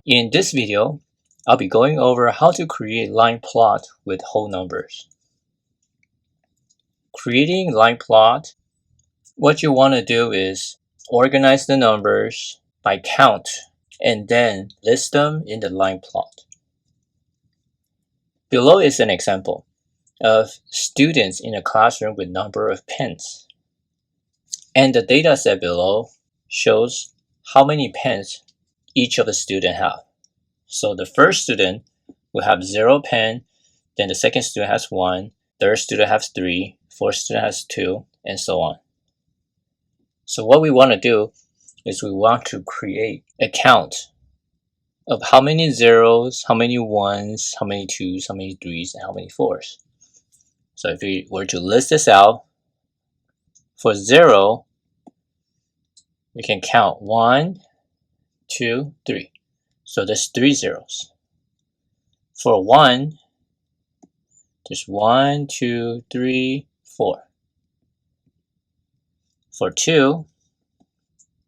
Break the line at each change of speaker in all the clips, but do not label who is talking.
In this video, I'll be going over how to create line plot with whole numbers. Creating line plot, what you want to do is organize the numbers by count and then list them in the line plot. Below is an example of students in a classroom with number of pens. And the data set below shows how many pens each of the students have. So the first student will have 0 pen, then the second student has 1, third student has 3, fourth student has 2, and so on. So what we want to do is we want to create a count of how many zeros, how many ones, how many twos, how many threes, and how many fours. So if we were to list this out, for 0, we can count 1, 2, 3. So there's 3 zeros. For 1, there's 1, 2, 3, 4. For 2,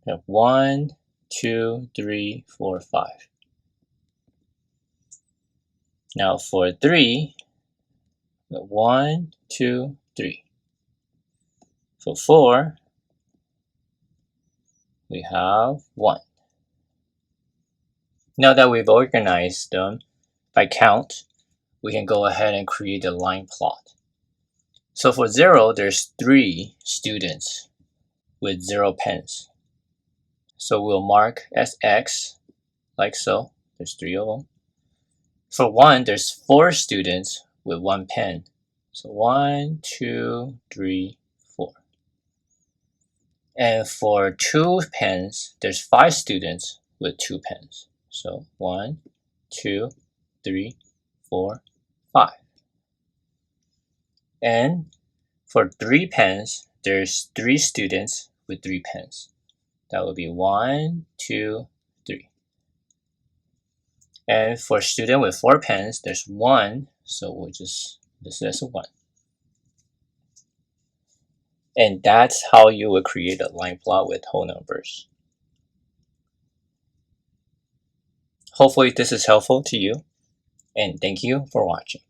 we have 1, 2, 3, 4, 5. Now for 3, we have 1, 2, 3. For 4, we have 1. Now that we've organized them by count, we can go ahead and create a line plot. So for 0, there's 3 students with 0 pens. So we'll mark as X, like so. There's 3 of them. For 1, there's 4 students with 1 pen. So 1, 2, 3, 4. And for 2 pens, there's 5 students with 2 pens. So 1, 2, 3, 4, 5. And for 3 pens, there's 3 students with 3 pens. That would be 1, 2, 3. And for student with 4 pens, there's 1, so we'll just list it as a 1. And that's how you will create a line plot with whole numbers. Hopefully this is helpful to you, and thank you for watching.